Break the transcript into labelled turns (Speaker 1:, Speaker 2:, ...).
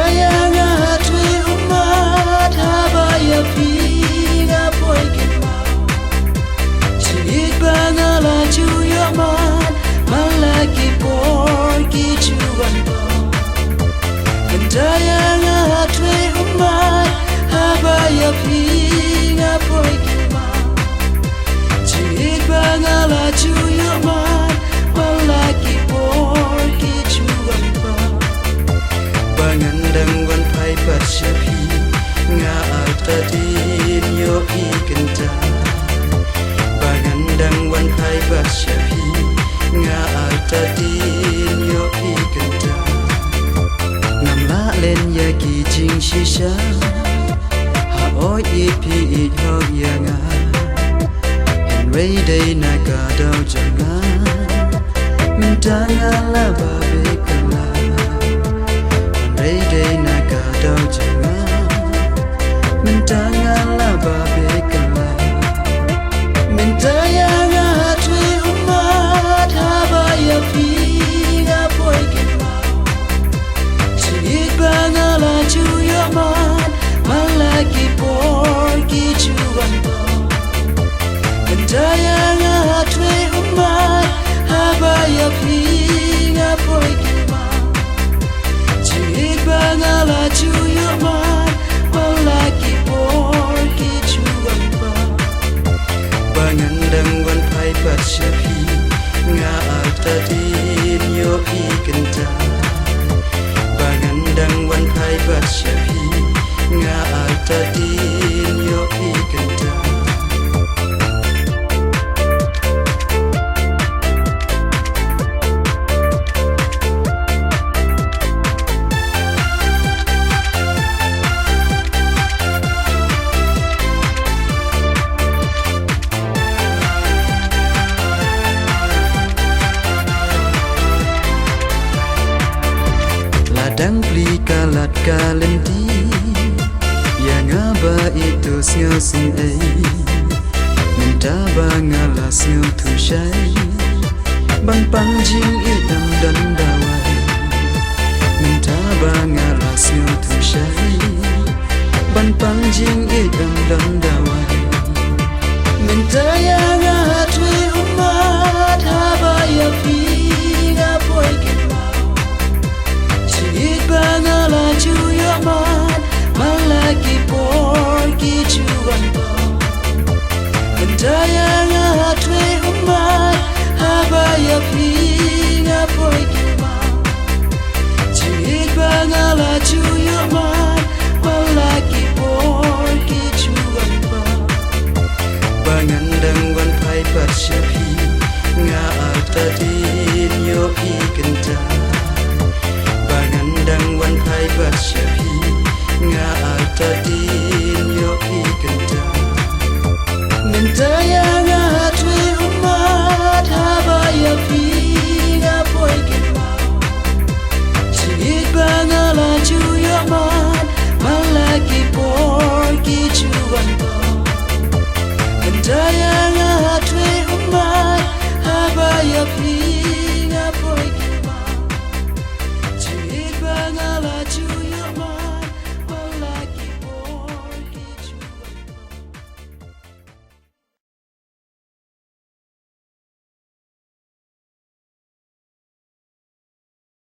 Speaker 1: Mentayanga twe umat habaya pinga poikema Chigit bangala chuyaman malaki porki chuan po Mentayanga twe umat habaya pinga poikema Chigit bangala chuyaman malaki porki chuan po Bangandang wan pai pasyapi nga altadin yo ikenta Bangandang wan pai pasyapi nga altadin yo ikenta Namla len ya ki jing shisha ha oi ipi it hog yanga Henry day na ka dau janga Mentanga la ba bekala Day naga dau janga Mentanga la ba bekala Mentayanga twe umat habaya pinga poikema Chigit bangala chuyaman malaki porki chuan po Mentayanga twe umat habaya pinga poikema Chigit bangala chuyaman malaki porki chuan pa Bangandang wan pai pasyapi nga altadin yo ikenta Bangandang wan pai pasyapi nga altadin yo ikenta Ladang beli kalat kalenti yang aba itu siau sing ai minta bangala siau tushai bang panjing idam dan dawai minta bangala